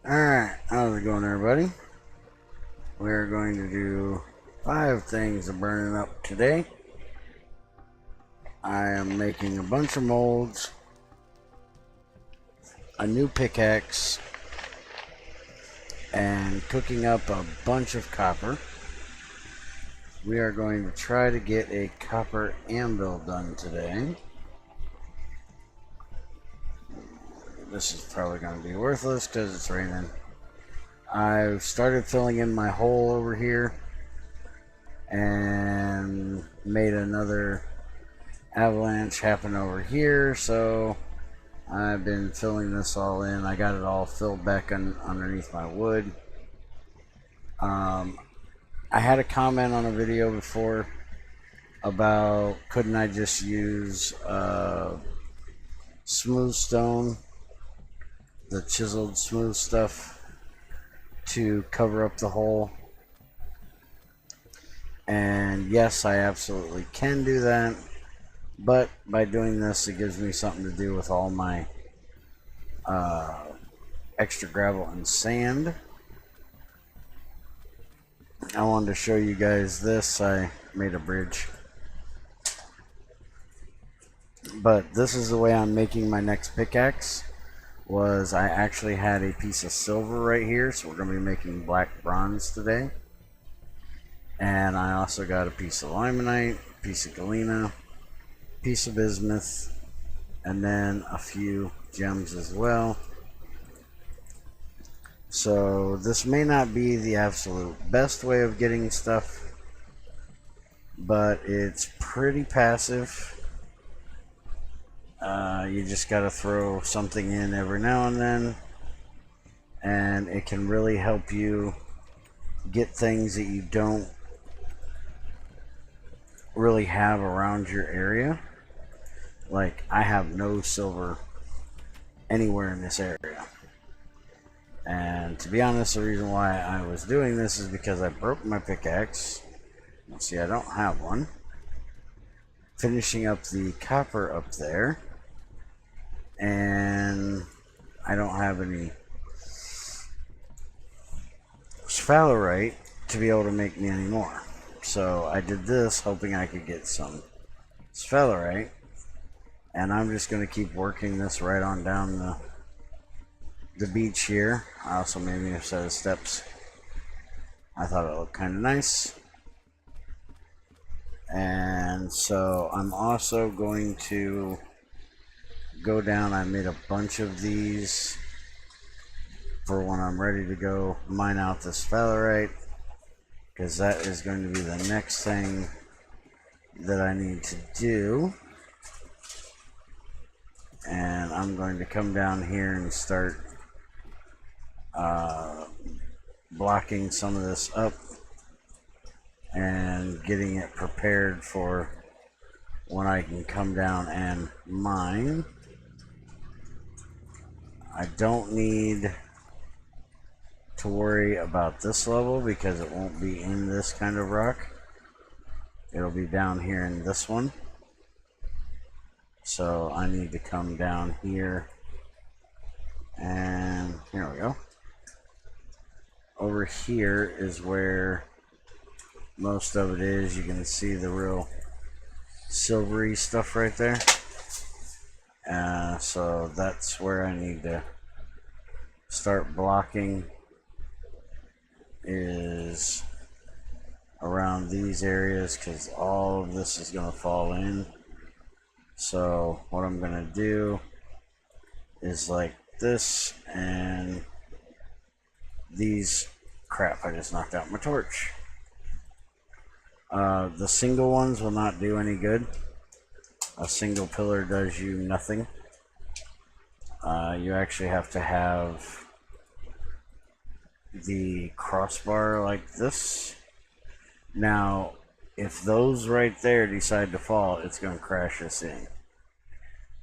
Alright, how's it going, everybody? We're going to do 5 things of burning up today. I am making a bunch of molds, a new pickaxe, and cooking up a bunch of copper. We are going to try to get a copper anvil done today. This is probably going to be worthless because it's raining. I've started filling in my hole over here and made another avalanche happen over here, so I've been filling this all in. I got it all filled back underneath my wood. I had a comment on a video before about couldn't I just use smooth stone, the chiseled smooth stuff, to cover up the hole. And yes, I absolutely can do that, but by doing this it gives me something to do with all my extra gravel and sand. I wanted to show you guys this. I made a bridge, but this is the way I'm making my next pickaxe. Was I actually had a piece of silver right here, so we're going to be making black bronze today. And I also got a piece of limonite, a piece of galena, a piece of bismuth, and then a few gems as well. So this may not be the absolute best way of getting stuff, but it's pretty passive. You just got to throw something in every now and then, and it can really help you get things that you don't really have around your area. Like, I have no silver anywhere in this area, and to be honest, the reason why I was doing this is because I broke my pickaxe. See, I don't have one. Finishing up the copper up there, and I don't have any sphalerite to be able to make me any more. So I did this hoping I could get some sphalerite, and I'm just going to keep working this right on down the beach here. I also made me a set of steps. I thought it looked kind of nice. And so I'm also going to go down. I made a bunch of these for when I'm ready to go mine out this sphalerite, because that is going to be the next thing that I need to do. And I'm going to come down here and start blocking some of this up and getting it prepared for when I can come down and mine. I don't need to worry about this level because it won't be in this kind of rock. It'll be down here in this one. So I need to come down here, and here we go. Over here is where most of it is. You can see the real silvery stuff right there. So that's where I need to start blocking, is around these areas, because all of this is going to fall in. So what I'm going to do is like this, and these, crap, I just knocked out my torch. The single ones will not do any good. A single pillar does you nothing. You actually have to have the crossbar like this. Now, if those right there decide to fall, it's going to crash us in.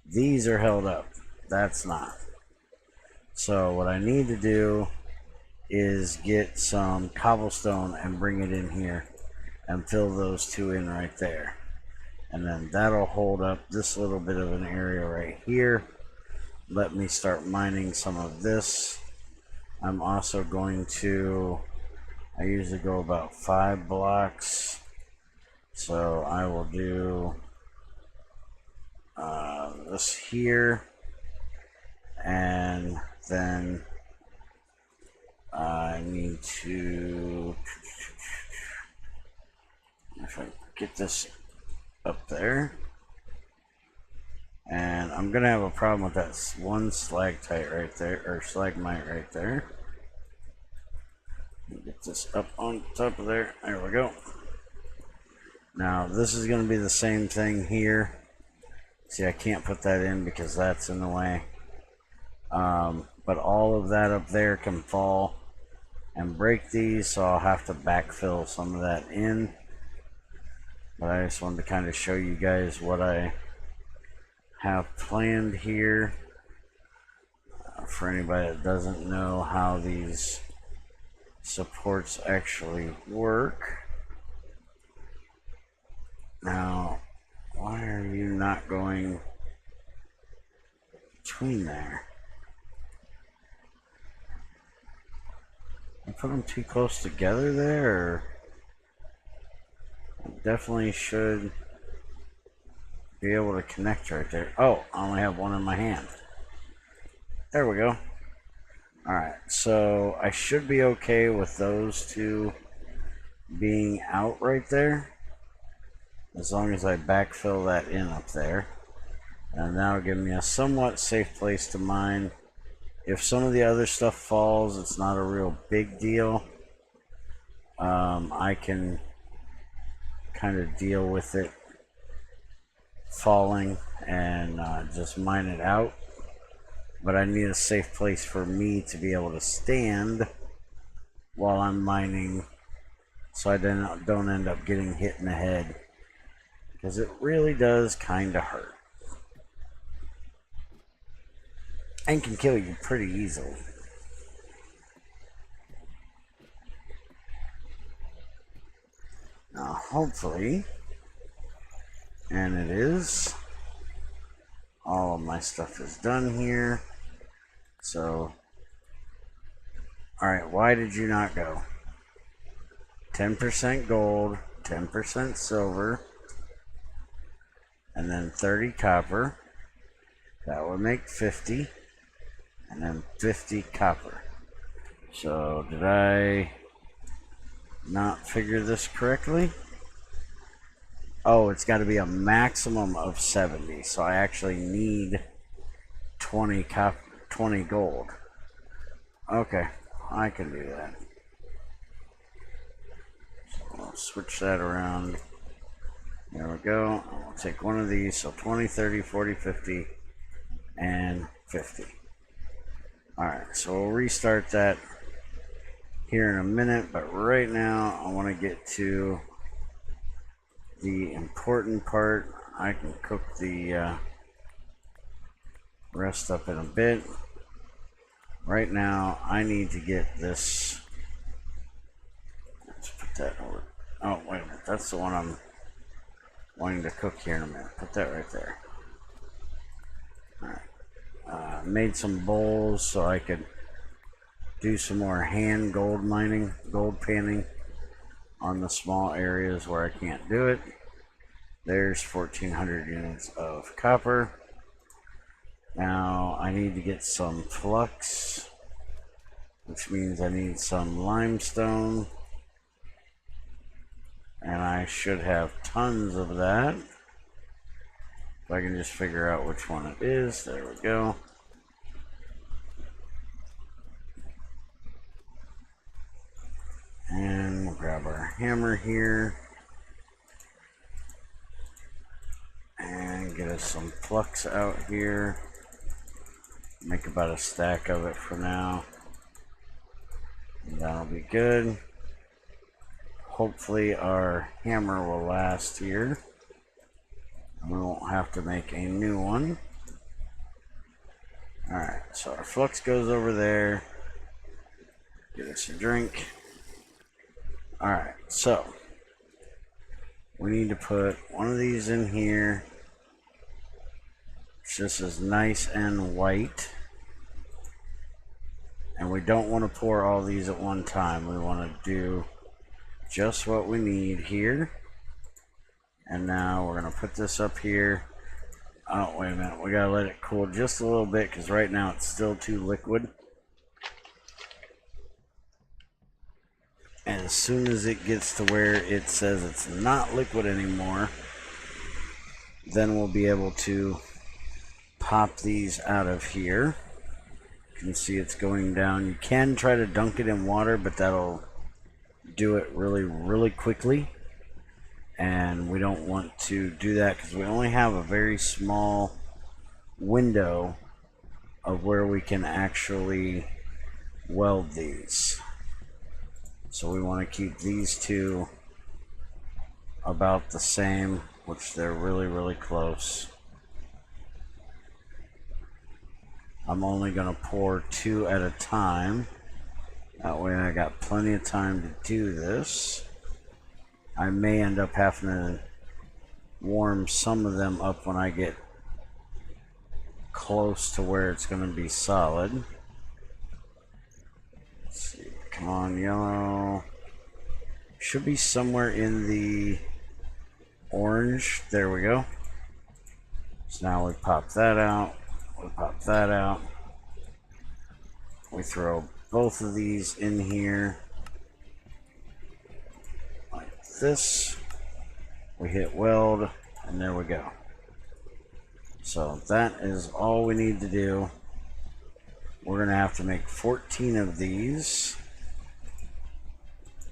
These are held up. That's not. So what I need to do is get some cobblestone and bring it in here and fill those two in right there. And then that'll hold up this little bit of an area right here. Let me start mining some of this I'm also going to, I usually go about 5 blocks, so I will do this here, and then I need to, if I get this up there, and I'm gonna have a problem with that one stalactite right there, or stalagmite right there. Get this up on top of there. There we go. Now this is going to be the same thing here. See, I can't put that in because that's in the way. But all of that up there can fall and break these, so I'll have to backfill some of that in. But I just wanted to kind of show you guys what I have planned here. For anybody that doesn't know how these supports actually work. Now, why are you not going between there? I put them too close together there, or I definitely should be able to connect right there. Oh, I only have one in my hand. There we go. Alright, so I should be okay with those two being out right there, as long as I backfill that in up there. And that'll give me a somewhat safe place to mine. If some of the other stuff falls, it's not a real big deal. I can kind of deal with it falling and just mine it out. But I need a safe place for me to be able to stand while I'm mining, so I don't end up getting hit in the head, because it really does kind of hurt and can kill you pretty easily. Now hopefully, and it is, all of my stuff is done here. So, alright, why did you not go? 10% gold, 10% silver, and then 30 copper. That would make 50, and then 50 copper. So, did I not figure this correctly? Oh, it's got to be a maximum of 70, so I actually need 20 gold. Okay, I can do that. So I'll switch that around. There we go. I'll take one of these, so 20, 30, 40, 50, and 50. Alright, so we'll restart that here in a minute, but right now I want to get to the important part. I can cook the rest up in a bit. Right now I need to get this. Let's put that over. Oh, wait a minute, that's the one I'm wanting to cook here in a minute. Put that right there. Alright, made some bowls so I could do some more hand gold mining, gold panning on the small areas where I can't do it. There's 1,400 units of copper. Now I need to get some flux, which means I need some limestone, and I should have tons of that. If I can just figure out which one it is. There we go. And we'll grab our hammer here and get us some flux out here. Make about a stack of it for now, and that'll be good. Hopefully our hammer will last here and we won't have to make a new one. Alright, so our flux goes over there. Get us a drink. Alright, so we need to put one of these in here. This is nice and white. And we don't want to pour all these at one time. We want to do just what we need here. And now we're going to put this up here. Oh, wait a minute. We got to let it cool just a little bit because right now it's still too liquid. And as soon as it gets to where it says it's not liquid anymore, then we'll be able to pop these out of here. You can see it's going down. You can try to dunk it in water, but that'll do it really, really quickly. And we don't want to do that because we only have a very small window of where we can actually weld these. So we want to keep these two about the same, which they're really, really close. I'm only going to pour 2 at a time. That way I got plenty of time to do this. I may end up having to warm some of them up when I get close to where it's going to be solid. Let's see. Come on, yellow. Should be somewhere in the orange. There we go. So now we pop that out. We pop that out. We throw both of these in here like this. We hit weld, and there we go. So that is all we need to do. We're going to have to make 14 of these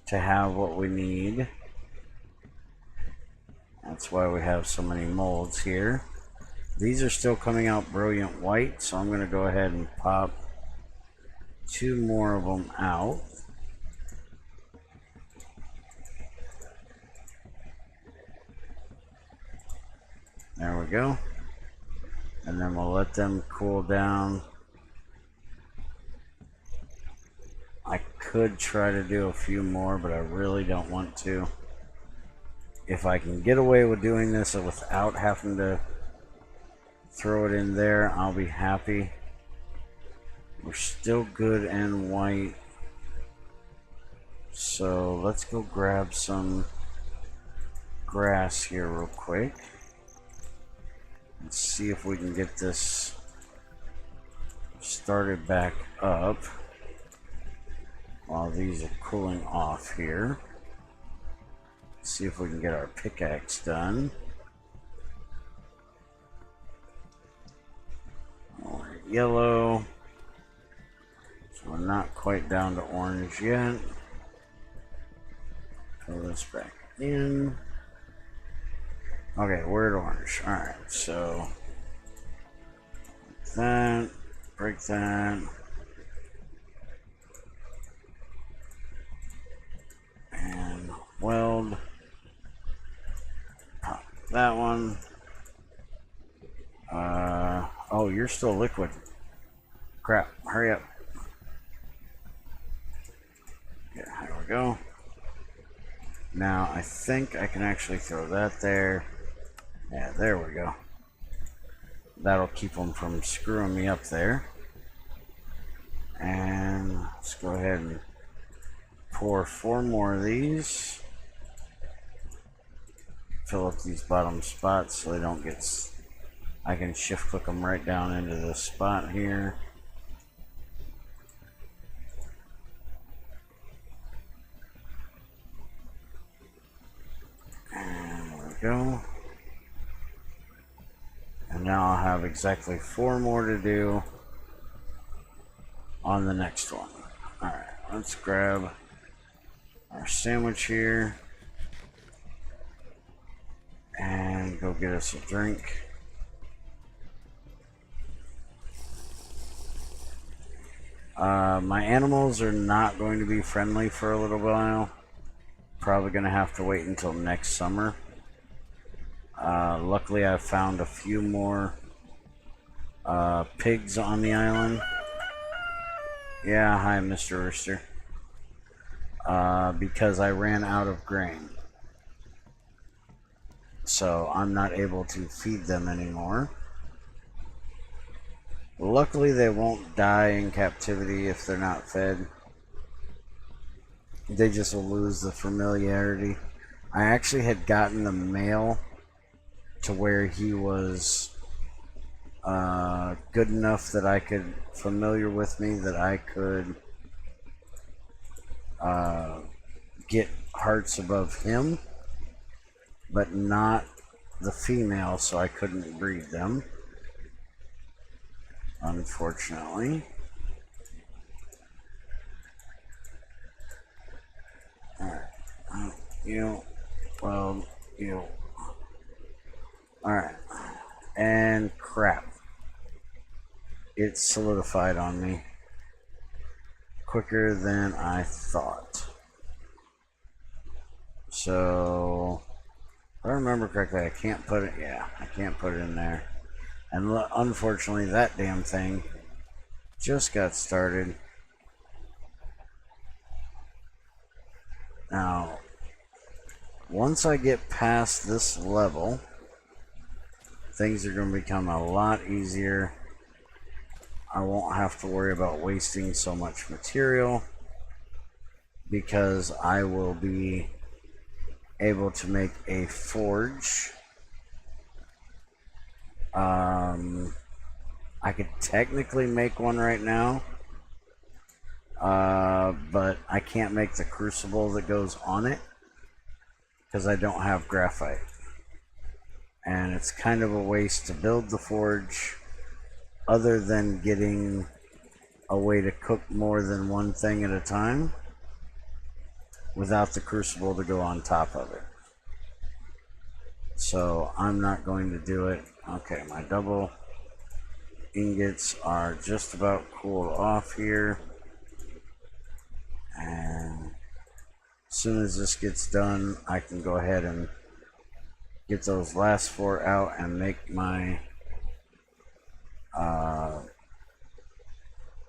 to have what we need. That's why we have so many molds here. These are still coming out brilliant white, so I'm going to go ahead and pop 2 more of them out. There we go. And then we'll let them cool down. I could try to do a few more, but I really don't want to. If I can get away with doing this without having to throw it in there, I'll be happy. We're still good and white. So let's go grab some grass here real quick. Let's see if we can get this started back up while these are cooling off here. Let's see if we can get our pickaxe done. All right, yellow. So we're not quite down to orange yet. Throw this back in. Okay, we're at orange. Alright, so that, break that. And weld. Pop that one. Oh, you're still liquid. Crap, hurry up. Yeah, there we go. Now, I think I can actually throw that there. Yeah, there we go. That'll keep them from screwing me up there. And let's go ahead and pour 4 more of these. Fill up these bottom spots so they don't get... I can shift click them right down into this spot here. And there we go. And now I'll have exactly 4 more to do on the next one. Alright, let's grab our sandwich here and go get us a drink. My animals are not going to be friendly for a little while. Probably going to have to wait until next summer. Luckily, I've found a few more pigs on the island. Yeah, hi, Mr. Rooster. Because I ran out of grain. So I'm not able to feed them anymore. Luckily, they won't die in captivity if they're not fed. They just will lose the familiarity. I actually had gotten the male to where he was good enough that I could familiar with me that I could get hearts above him, but not the female, so I couldn't breed them, unfortunately. Alright, you, well, you. Alright, and crap. It solidified on me quicker than I thought. So, if I remember correctly, I can't put it, yeah, I can't put it in there. And unfortunately, that damn thing just got started. Now, once I get past this level, things are going to become a lot easier. I won't have to worry about wasting so much material because I will be able to make a forge. I could technically make one right now, but I can't make the crucible that goes on it because I don't have graphite. And it's kind of a waste to build the forge other than getting a way to cook more than one thing at a time without the crucible to go on top of it. So I'm not going to do it. Okay, my double ingots are just about cooled off here. And as soon as this gets done, I can go ahead and get those last 4 out and make my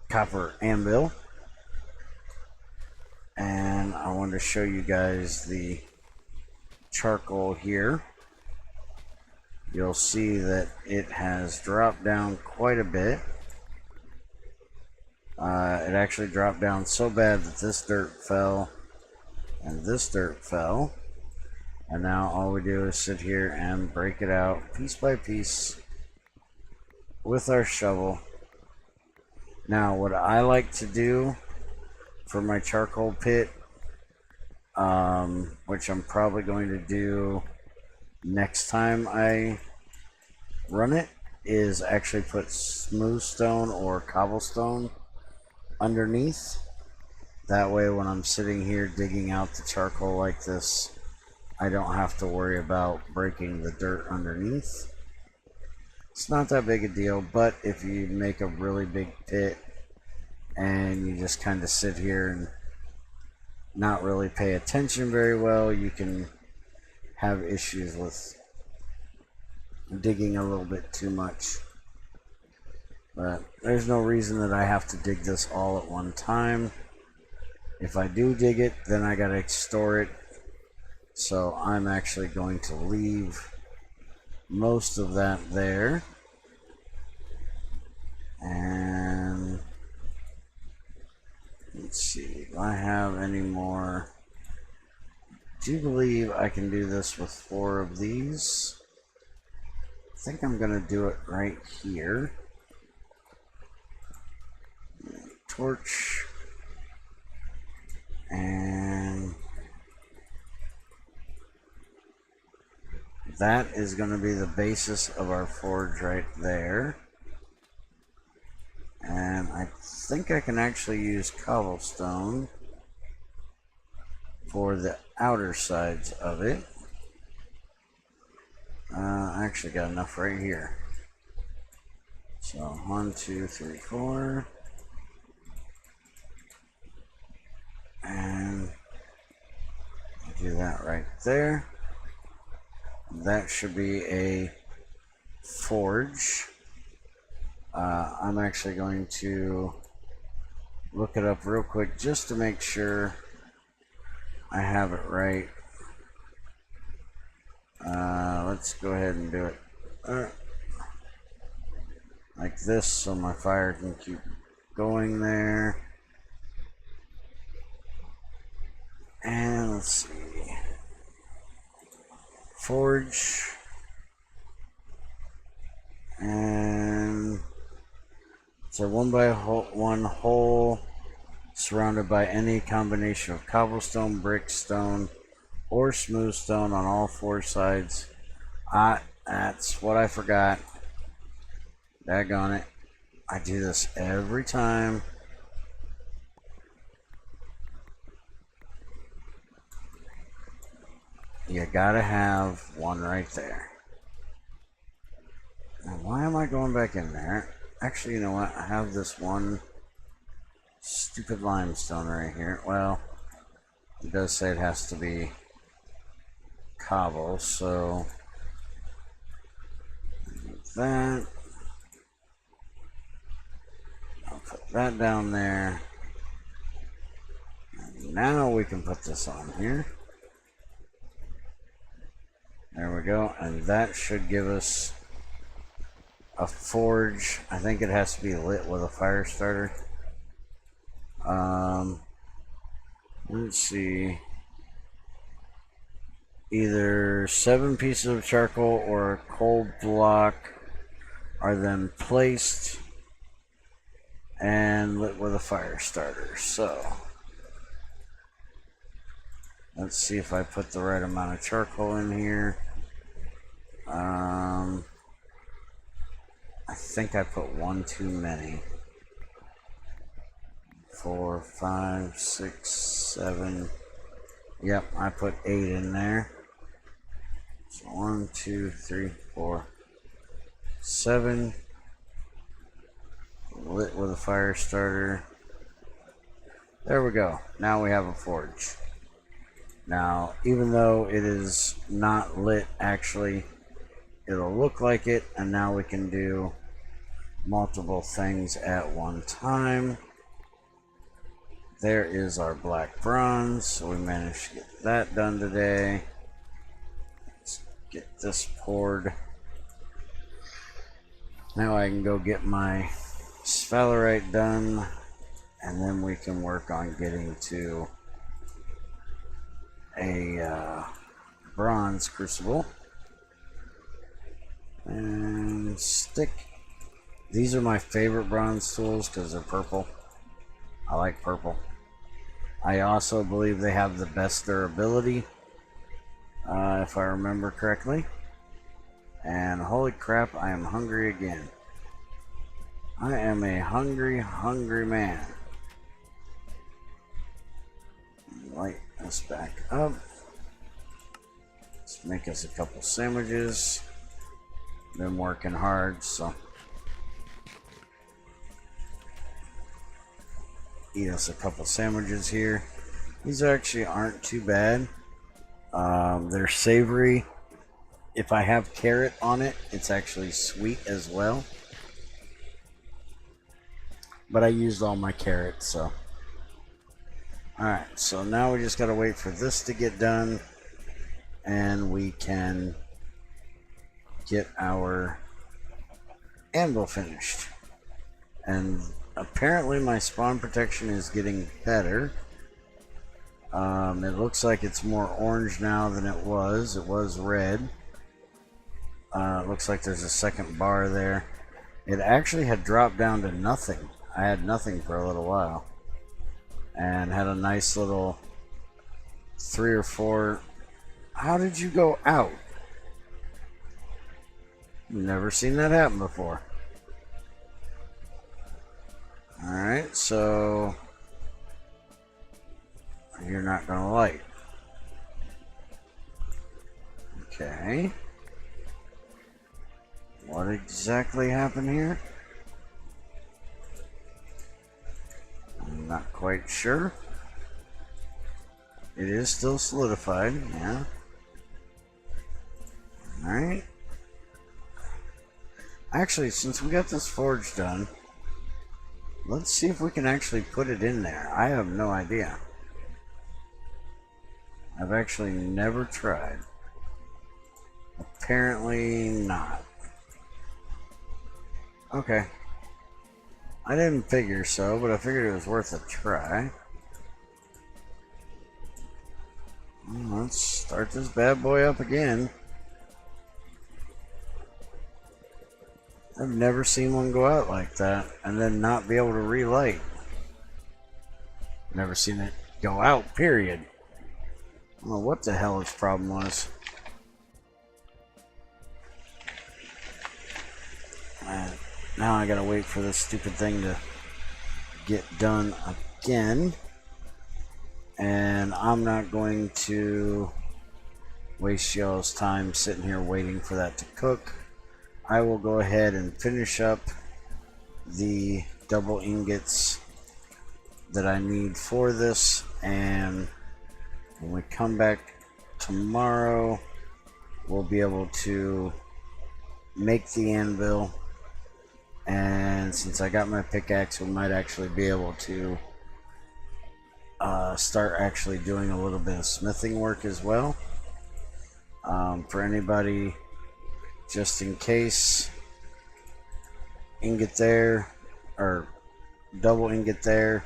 copper anvil. And I wanted to show you guys the charcoal here. You'll see that it has dropped down quite a bit. It actually dropped down so bad that this dirt fell and this dirt fell. And now all we do is sit here and break it out piece by piece with our shovel. Now, what I like to do for my charcoal pit, which I'm probably going to do next time I run it, is actually put smooth stone or cobblestone underneath. That way when I'm sitting here digging out the charcoal like this, I don't have to worry about breaking the dirt underneath. It's not that big a deal, but if you make a really big pit and you just kind of sit here and not really pay attention very well, you can have issues with digging a little bit too much. But there's no reason that I have to dig this all at one time. If I do dig it, then I gotta store it. So I'm actually going to leave most of that there. And let's see, do I have any more? Do you believe I can do this with 4 of these? I think I'm gonna do it right here. Torch. And that is going to be the basis of our forge right there. And I think I can actually use cobblestone for the outer sides of it. I actually got enough right here. So 1, 2, 3, 4. And do that right there. That should be a forge. I'm actually going to look it up real quick just to make sure I have it right. Let's go ahead and do it. like this so my fire can keep going there. And let's see. Forge. And it's a 1x1 hole surrounded by any combination of cobblestone, brick, stone, or smooth stone on all 4 sides. That's what I forgot. Daggone it. I do this every time. You gotta have one right there. Now, why am I going back in there? Actually, you know what? I have this one stupid limestone right here. Well, it does say it has to be cobble, so that. I'll put that down there. And now we can put this on here. There we go, and that should give us a forge. I think it has to be lit with a fire starter. Let's see. Either 7 pieces of charcoal or a coal block are then placed and lit with a fire starter. So let's see if I put the right amount of charcoal in here. I think I put one too many. 4, 5, 6, 7. Yep, I put 8 in there. So 1, 2, 3, 4, 7. Lit with a fire starter. There we go. Now we have a forge. Now, even though it is not lit, actually, it'll look like it, and now we can do multiple things at one time. There is our black bronze, so we managed to get that done today. Let's get this poured. Now I can go get my sphalerite done, and then we can work on getting to a bronze crucible. And stick. These are my favorite bronze tools because they're purple. I like purple. I also believe they have the best durability, if I remember correctly. And holy crap, I am hungry again. I am a hungry, hungry man. Light this back up. Let's make us a couple sandwiches. Been working hard, so eat us a couple sandwiches here. These actually aren't too bad. They're savory. If I have carrot on it, it's actually sweet as well. But I used all my carrots, so. Alright, so now we just gotta wait for this to get done, and we can get our anvil finished. And apparently my spawn protection is getting better. It looks like it's more orange now than it was. It was red. It looks like there's a second bar there. It actually had dropped down to nothing. I had nothing for a little while. And had a nice little 3 or 4. How did you go out? Never seen that happen before. Alright, so you're not gonna light. Okay. What exactly happened here? I'm not quite sure. It is still solidified, yeah. Alright. Actually, since we got this forge done, let's see if we can actually put it in there. I have no idea. I've actually never tried. Apparently not. Okay. I didn't figure so, but I figured it was worth a try. Well, let's start this bad boy up again. I've never seen one go out like that and then not be able to relight. Never seen it go out, period. I don't know what the hell its problem was. And now I gotta wait for this stupid thing to get done again. And I'm not going to waste y'all's time sitting here waiting for that to cook. I will go ahead and finish up the double ingots that I need for this, and when we come back tomorrow, we'll be able to make the anvil. And since I got my pickaxe, we might actually be able to start actually doing a little bit of smithing work as well. For anybody, just in case, ingot there, or double ingot there,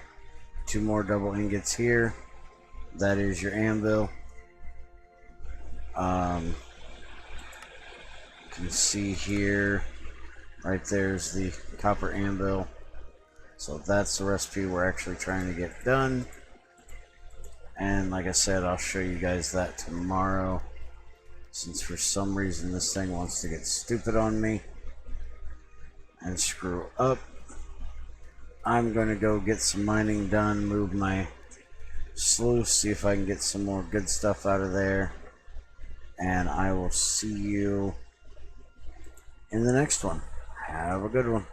2 more double ingots here. That is your anvil. You can see here, right there's the copper anvil. So that's the recipe we're actually trying to get done. And like I said, I'll show you guys that tomorrow. Since for some reason this thing wants to get stupid on me and screw up, I'm going to go get some mining done, move my sluice, see if I can get some more good stuff out of there. And I will see you in the next one. Have a good one.